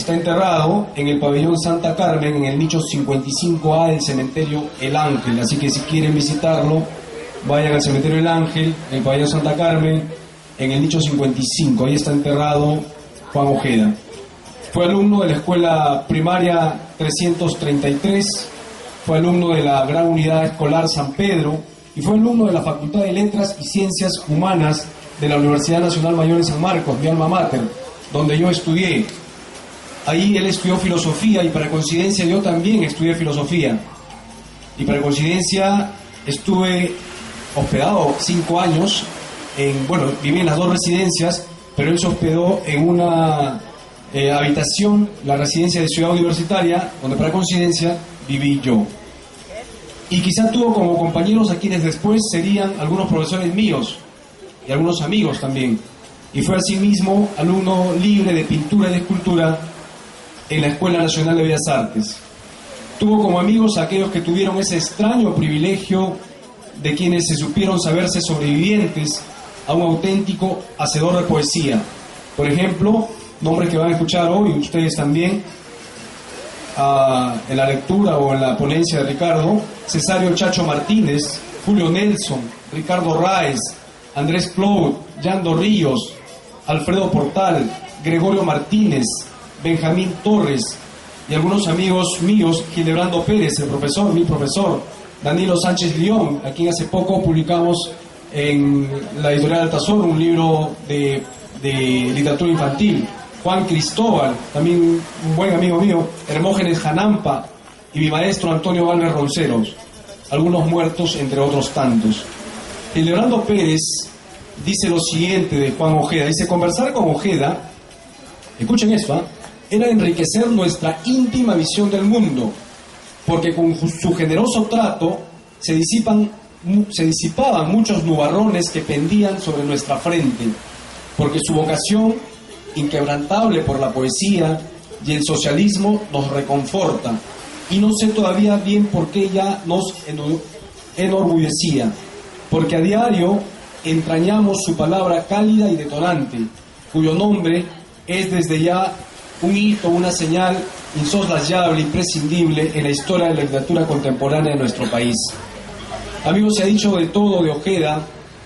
está enterrado en el pabellón Santa Carmen, en el nicho 55A del cementerio El Ángel. Así que si quieren visitarlo, vayan al cementerio El Ángel, en el pabellón Santa Carmen, en el nicho 55. Ahí está enterrado Juan Ojeda. Fue alumno de la escuela primaria 333, fue alumno de la Gran Unidad Escolar San Pedro y fue alumno de la Facultad de Letras y Ciencias Humanas de la Universidad Nacional Mayor de San Marcos, mi alma mater, donde yo estudié. Ahí él estudió filosofía y para coincidencia yo también estudié filosofía. Y para coincidencia estuve hospedado 5 años, viví en las 2 residencias, pero él se hospedó en una habitación, la residencia de Ciudad Universitaria, donde para coincidencia viví yo. Y quizá tuvo como compañeros a quienes después serían algunos profesores míos y algunos amigos también. Y fue asimismo alumno libre de pintura y de escultura en la Escuela Nacional de Bellas Artes. Tuvo como amigos a aquellos que tuvieron ese extraño privilegio de quienes se supieron saberse sobrevivientes a un auténtico hacedor de poesía. Por ejemplo, nombres que van a escuchar hoy, ustedes también, en la lectura o en la ponencia de Ricardo: Cesario Chacho Martínez, Julio Nelson, Ricardo Ráez, Andrés Cloud, Yando Ríos, Alfredo Portal, Gregorio Martínez, Benjamín Torres y algunos amigos míos, Gilebrando Pérez, el profesor, mi profesor, Danilo Sánchez León, a quien hace poco publicamos en la editorial Altazor un libro de literatura infantil, Juan Cristóbal, también un buen amigo mío, Hermógenes Janampa y mi maestro Antonio Valver Ronceros, algunos muertos entre otros tantos. Gilebrando Pérez dice lo siguiente de Juan Ojeda, dice: conversar con Ojeda, escuchen esto, era enriquecer nuestra íntima visión del mundo, porque con su generoso trato se disipaban muchos nubarrones que pendían sobre nuestra frente, porque su vocación inquebrantable por la poesía y el socialismo nos reconforta, y no sé todavía bien por qué ya nos enorgullecía, porque a diario entrañamos su palabra cálida y detonante, cuyo nombre es desde ya un hito, una señal insoslayable, imprescindible en la historia de la literatura contemporánea de nuestro país. Amigos, se ha dicho de todo de Ojeda,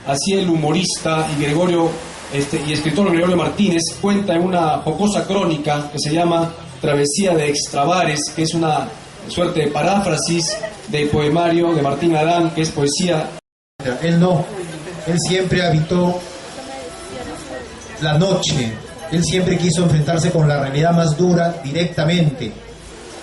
así el humorista y escritor Gregorio Martínez cuenta en una jocosa crónica que se llama Travesía de Extravares, que es una suerte de paráfrasis del poemario de Martín Adán, que es poesía. Él siempre habitó la noche, él siempre quiso enfrentarse con la realidad más dura directamente.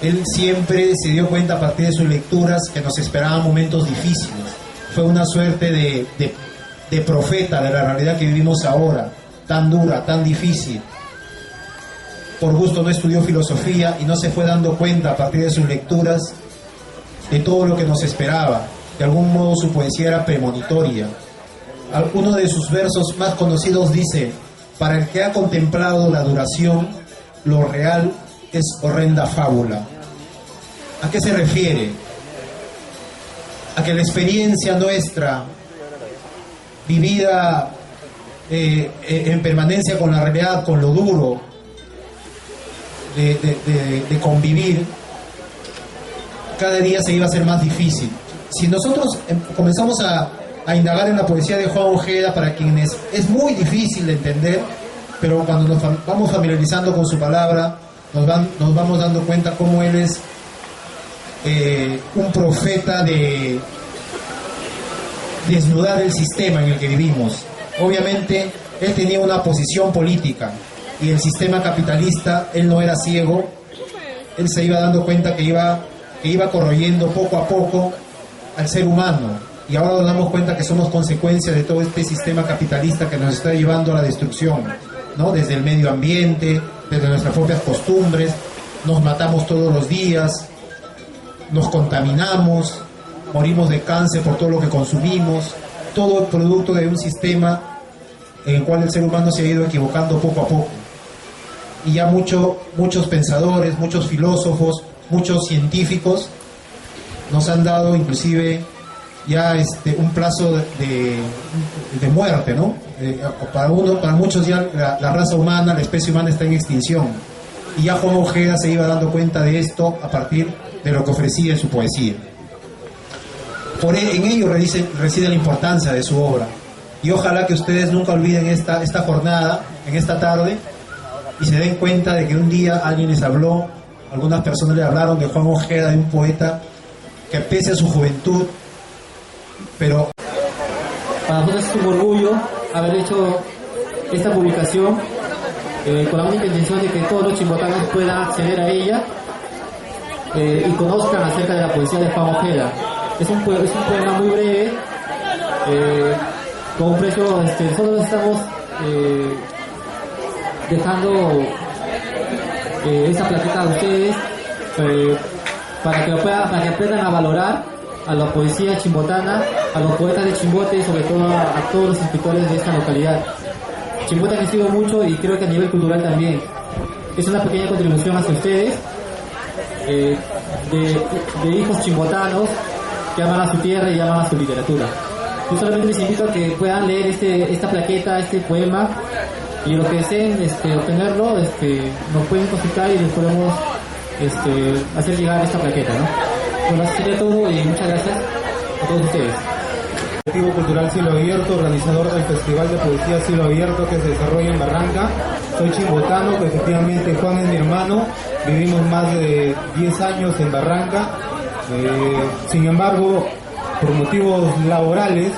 Él siempre se dio cuenta a partir de sus lecturas que nos esperaban momentos difíciles. Fue una suerte de profeta de la realidad que vivimos ahora, tan dura, tan difícil. Por gusto no estudió filosofía y no se fue dando cuenta a partir de sus lecturas de todo lo que nos esperaba. De algún modo su poesía era premonitoria. Uno de sus versos más conocidos dice: para el que ha contemplado la duración, lo real es horrenda fábula. ¿A qué se refiere? A que la experiencia nuestra, vivida en permanencia con la realidad, con lo duro de convivir, cada día se iba a hacer más difícil. Si nosotros comenzamos a indagar en la poesía de Juan Ojeda, para quienes es muy difícil de entender, pero cuando nos vamos familiarizando con su palabra, nos vamos dando cuenta cómo él es un profeta de desnudar el sistema en el que vivimos. Obviamente él tenía una posición política y el sistema capitalista, él no era ciego, él se iba dando cuenta que iba corroyendo poco a poco al ser humano, y ahora nos damos cuenta que somos consecuencia de todo este sistema capitalista que nos está llevando a la destrucción, ¿no? Desde el medio ambiente, desde nuestras propias costumbres, nos matamos todos los días, nos contaminamos, morimos de cáncer por todo lo que consumimos, todo el producto de un sistema en el cual el ser humano se ha ido equivocando poco a poco. Y ya muchos pensadores, muchos filósofos, muchos científicos nos han dado inclusive ya un plazo de muerte, ¿no? Para muchos ya la raza humana, la especie humana está en extinción. y ya Juan Ojeda se iba dando cuenta de esto a partir de lo que ofrecía en su poesía. En ello reside la importancia de su obra, y ojalá que ustedes nunca olviden esta jornada, en esta tarde, y se den cuenta de que un día alguien les habló, algunas personas le hablaron de Juan Ojeda, de un poeta que pese a su juventud, pero para nosotros es un orgullo haber hecho esta publicación con la única intención de que todos los chimbotanos puedan acceder a ella y conozcan acerca de la poesía de Juan Ojeda. Es un poema muy breve, con un precio, nosotros estamos dejando esta plaqueta a ustedes para que aprendan a valorar a la poesía chimbotana, a los poetas de Chimbote y sobre todo a todos los escritores de esta localidad. Chimbote ha crecido mucho y creo que a nivel cultural también. Es una pequeña contribución hacia ustedes, de hijos chimbotanos que aman a su tierra y aman a su literatura. Yo solamente les invito a que puedan leer esta plaqueta, este poema, y lo que deseen obtenerlo, nos pueden consultar y les podemos hacer llegar esta plaqueta, ¿no? Bueno, eso sería todo y muchas gracias a todos ustedes. Colectivo Cultural Cielo Abierto, organizador del Festival de Poesía Cielo Abierto que se desarrolla en Barranca. Soy chimbotano, que efectivamente Juan es mi hermano, vivimos más de 10 años en Barranca. Sin embargo, por motivos laborales,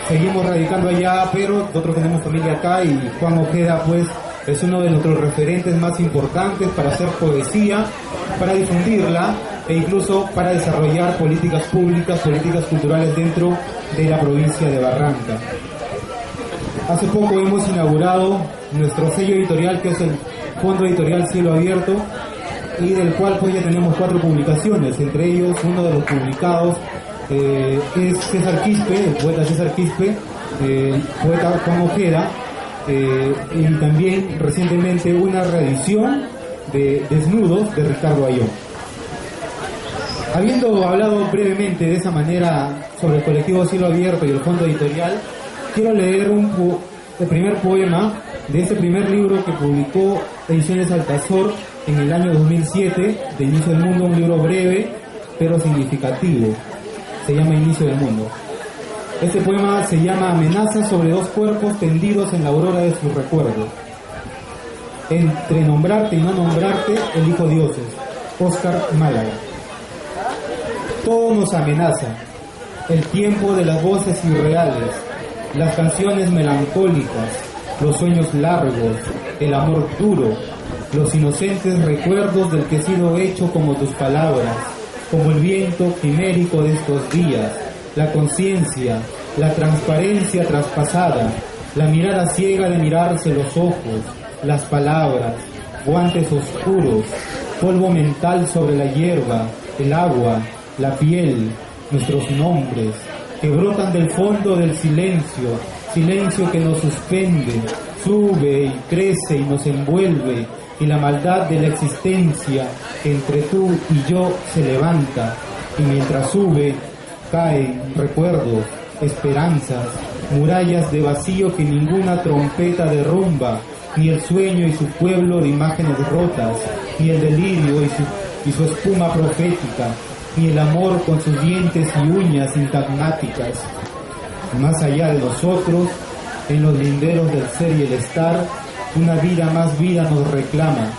seguimos radicando allá, pero nosotros tenemos familia acá y Juan Ojeda pues es uno de nuestros referentes más importantes para hacer poesía, para difundirla e incluso para desarrollar políticas públicas, políticas culturales dentro de la provincia de Barranca. Hace poco hemos inaugurado nuestro sello editorial, que es el Fondo Editorial Cielo Abierto, y del cual pues ya tenemos 4 publicaciones. Entre ellos, uno de los publicados es César Quispe, el poeta César Quispe, el poeta Juan Ojeda, y también recientemente una reedición de Desnudos de Ricardo Ayllón. Habiendo hablado brevemente de esa manera sobre el colectivo Cielo Abierto y el fondo editorial, quiero leer el primer poema de ese primer libro que publicó Ediciones Altazor en el año 2007, de Inicio del Mundo, un libro breve pero significativo. Se llama Inicio del Mundo. Este poema se llama Amenaza sobre 2 cuerpos tendidos en la aurora de sus recuerdos. Entre nombrarte y no nombrarte, elijo dioses. Oscar Málaga. Todo nos amenaza. El tiempo de las voces irreales, las canciones melancólicas, los sueños largos, el amor duro, los inocentes recuerdos del que he sido hecho como tus palabras, como el viento quimérico de estos días, la conciencia, la transparencia traspasada, la mirada ciega de mirarse los ojos, las palabras, guantes oscuros, polvo mental sobre la hierba, el agua, la piel, nuestros nombres, que brotan del fondo del silencio, silencio que nos suspende, sube y crece y nos envuelve, y la maldad de la existencia entre tú y yo se levanta, y mientras sube, caen recuerdos, esperanzas, murallas de vacío que ninguna trompeta derrumba, ni el sueño y su pueblo de imágenes rotas, ni el delirio y su espuma profética, ni el amor con sus dientes y uñas intagmáticas. Más allá de nosotros, en los linderos del ser y el estar, una vida más vida nos reclama,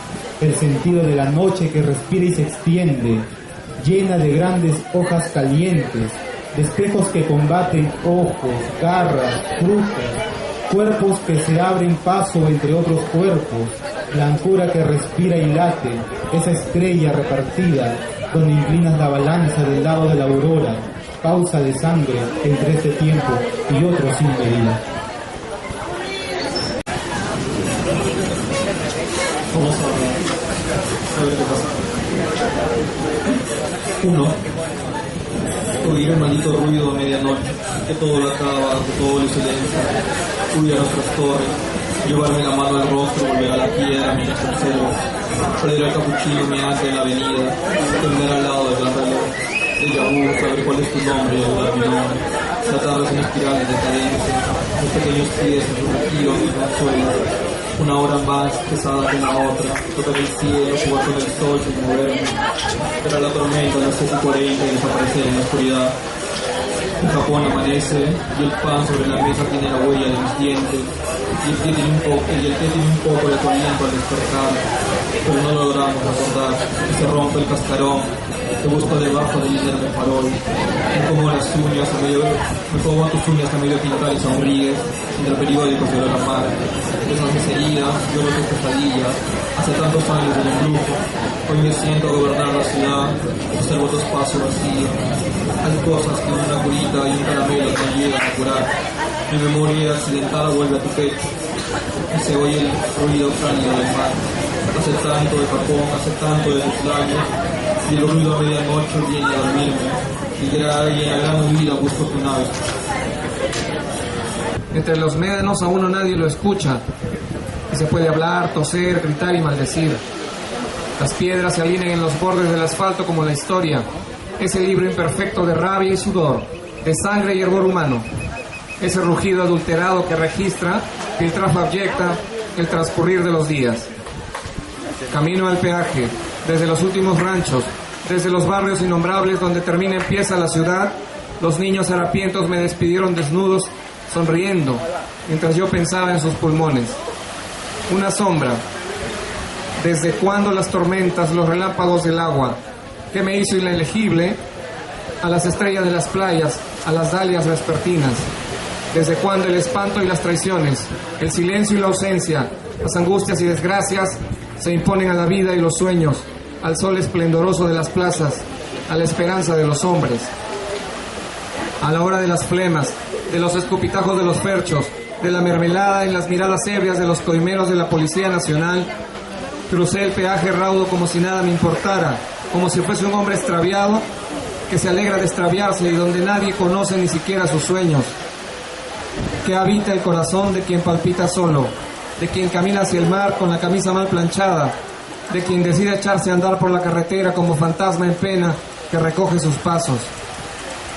el sentido de la noche que respira y se extiende, llena de grandes hojas calientes, de espejos que combaten ojos, garras, frutas, cuerpos que se abren paso entre otros cuerpos, la ancora que respira y late, esa estrella repartida, donde inclinas la balanza del lado de la aurora, pausa de sangre entre este tiempo y otro sin medida. Uno, oír el maldito ruido de medianoche, que todo lo acaba, que todo lo silencia, huir a nuestras torres, llevarme la mano al rostro, volver a la piedra mientras observo, perder el capuchino meante en la avenida, terminar al lado del gran reloj, de Yahoo, saber cuál es tu nombre y el mi nombre, tratarlos en espiral de decadencia, los pequeños pies en su retiro y consuelo, Una hora más pesada que la otra, tocar el cielo, jugar con el sol sin moverme, esperar la tormenta a las 6:40 y desaparecer en la oscuridad. En Japón amanece y el pan sobre la mesa tiene la huella de mis dientes y el té tiene un poco de aliento al despertar, pero no logramos recordar y se rompe el cascarón. Te busco debajo del líder del farol. Me como tus uñas a medio pintar y sonríes entre periódicos de la mar. Esas heridas, lloro tus pesadillas. Hace tantos años del embrujo. Hoy me siento a gobernar la ciudad. Observo tu espacio vacío. Hay cosas que una curita y un caramelo no llegan a curar. Mi memoria accidentada vuelve a tu pecho y se oye el ruido cálido del mar. Hace tanto de Japón, hace tanto de tus labios, y el ruido a medianoche viene a dormirme, y en la gran huida busco tu nave. Entre los médanos a uno nadie lo escucha, y se puede hablar, toser, gritar y maldecir. Las piedras se alinean en los bordes del asfalto como la historia, ese libro imperfecto de rabia y sudor, de sangre y hervor humano, ese rugido adulterado que registra, filtrafa abyecta, el transcurrir de los días. Camino al peaje, desde los últimos ranchos, desde los barrios innombrables donde termina y empieza la ciudad, los niños harapientos me despidieron desnudos, sonriendo, mientras yo pensaba en sus pulmones. Una sombra. ¿Desde cuándo las tormentas, los relámpagos del agua? ¿Qué me hizo inelegible? A las estrellas de las playas, a las dalias vespertinas. ¿Desde cuándo el espanto y las traiciones, el silencio y la ausencia, las angustias y desgracias se imponen a la vida y los sueños, al sol esplendoroso de las plazas, a la esperanza de los hombres? A la hora de las flemas, de los escupitajos de los ferchos, de la mermelada en las miradas ebrias de los coimeros de la Policía Nacional, crucé el peaje raudo como si nada me importara, como si fuese un hombre extraviado que se alegra de extraviarse y donde nadie conoce ni siquiera sus sueños. Que habita el corazón de quien palpita solo, de quien camina hacia el mar con la camisa mal planchada, de quien decide echarse a andar por la carretera como fantasma en pena que recoge sus pasos.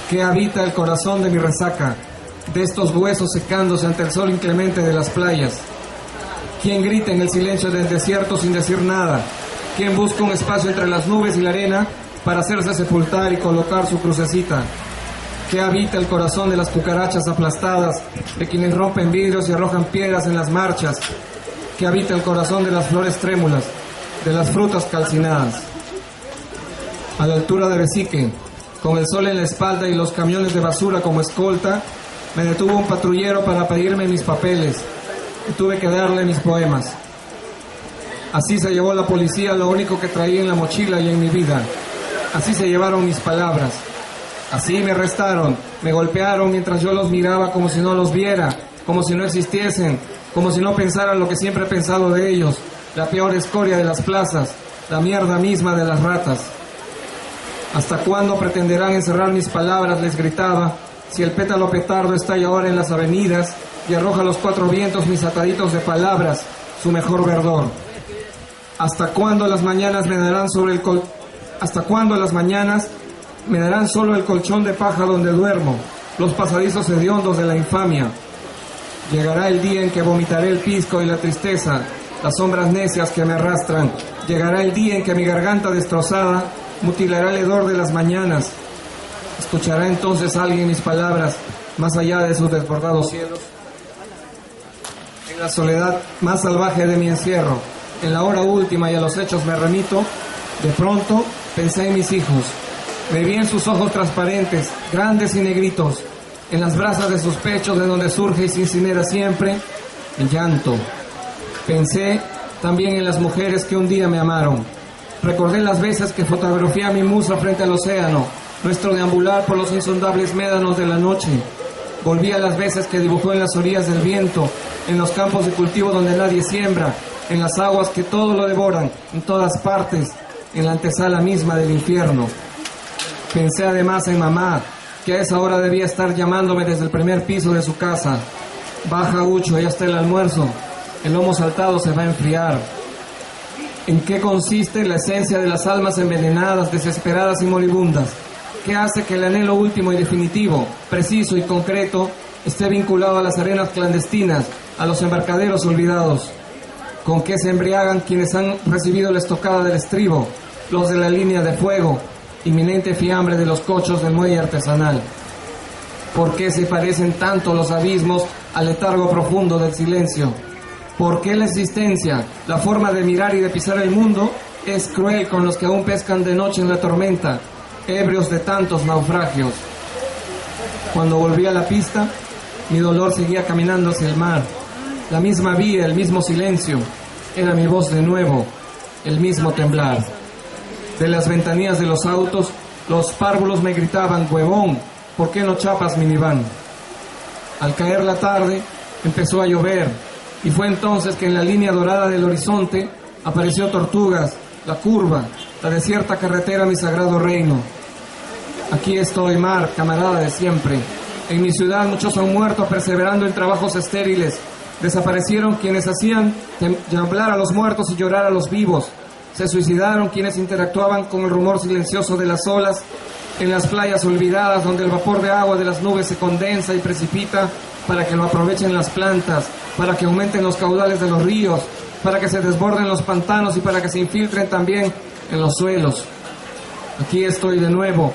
Que habita el corazón de mi resaca, de estos huesos secándose ante el sol inclemente de las playas. Quien grita en el silencio del desierto sin decir nada, quien busca un espacio entre las nubes y la arena para hacerse sepultar y colocar su crucecita. Que habita el corazón de las cucarachas aplastadas, de quienes rompen vidrios y arrojan piedras en las marchas. Que habita el corazón de las flores trémulas, de las frutas calcinadas. A la altura de Besique, con el sol en la espalda y los camiones de basura como escolta, me detuvo un patrullero para pedirme mis papeles y tuve que darle mis poemas. Así se llevó la policía lo único que traía en la mochila y en mi vida. Así se llevaron mis palabras. Así me arrestaron, me golpearon mientras yo los miraba como si no los viera, como si no existiesen, como si no pensara lo que siempre he pensado de ellos, la peor escoria de las plazas, la mierda misma de las ratas. ¿Hasta cuándo pretenderán encerrar mis palabras?, les gritaba, si el pétalo petardo estalla ahora en las avenidas y arroja a los cuatro vientos mis ataditos de palabras, su mejor verdor. ¿Hasta cuándo las mañanas me darán ¿Hasta cuándo las mañanas me darán solo el colchón de paja donde duermo, los pasadizos hediondos de la infamia? Llegará el día en que vomitaré el pisco y la tristeza, las sombras necias que me arrastran. Llegará el día en que mi garganta destrozada mutilará el hedor de las mañanas. ¿Escuchará entonces alguien mis palabras más allá de sus desbordados cielos? En la soledad más salvaje de mi encierro, en la hora última y a los hechos me remito, de pronto pensé en mis hijos. Me vi en sus ojos transparentes, grandes y negritos, en las brasas de sus pechos de donde surge y se incinera siempre el llanto. Pensé también en las mujeres que un día me amaron. Recordé las veces que fotografié a mi musa frente al océano, nuestro deambular por los insondables médanos de la noche. Volví a las veces que dibujó en las orillas del viento, en los campos de cultivo donde nadie siembra, en las aguas que todo lo devoran, en todas partes, en la antesala misma del infierno. Pensé además en mamá, que a esa hora debía estar llamándome desde el primer piso de su casa. Baja, Ucho, ya está el almuerzo. El lomo saltado se va a enfriar. ¿En qué consiste la esencia de las almas envenenadas, desesperadas y moribundas? ¿Qué hace que el anhelo último y definitivo, preciso y concreto, esté vinculado a las arenas clandestinas, a los embarcaderos olvidados? con qué se embriagan quienes han recibido la estocada del estribo, los de la línea de fuego, inminente fiambre de los cochos del muelle artesanal. ¿Por qué se parecen tanto los abismos al letargo profundo del silencio? ¿Por qué la existencia, la forma de mirar y de pisar el mundo, es cruel con los que aún pescan de noche en la tormenta, ebrios de tantos naufragios? Cuando volví a la pista, mi dolor seguía caminando hacia el mar. La misma vía, el mismo silencio, era mi voz de nuevo, el mismo temblar. De las ventanillas de los autos, los párvulos me gritaban: huevón, ¿por qué no chapas miniván? Al caer la tarde, empezó a llover, y fue entonces que en la línea dorada del horizonte apareció Tortugas, la curva, la desierta carretera a mi sagrado reino. Aquí estoy, mar, camarada de siempre. En mi ciudad muchos han muerto perseverando en trabajos estériles. Desaparecieron quienes hacían temblar a los muertos y llorar a los vivos. Se suicidaron quienes interactuaban con el rumor silencioso de las olas en las playas olvidadas, donde el vapor de agua de las nubes se condensa y precipita para que lo aprovechen las plantas, para que aumenten los caudales de los ríos, para que se desborden los pantanos y para que se infiltren también en los suelos. Aquí estoy de nuevo.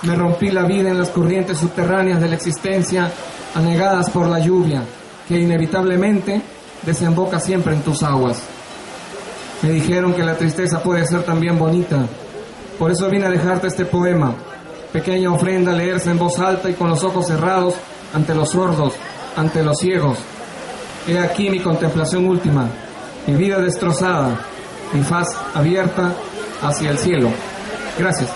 Me rompí la vida en las corrientes subterráneas de la existencia, anegadas por la lluvia, que inevitablemente desemboca siempre en tus aguas. Me dijeron que la tristeza puede ser también bonita. Por eso vine a dejarte este poema, pequeña ofrenda a leerse en voz alta y con los ojos cerrados ante los sordos, ante los ciegos. He aquí mi contemplación última, mi vida destrozada, mi faz abierta hacia el cielo. Gracias.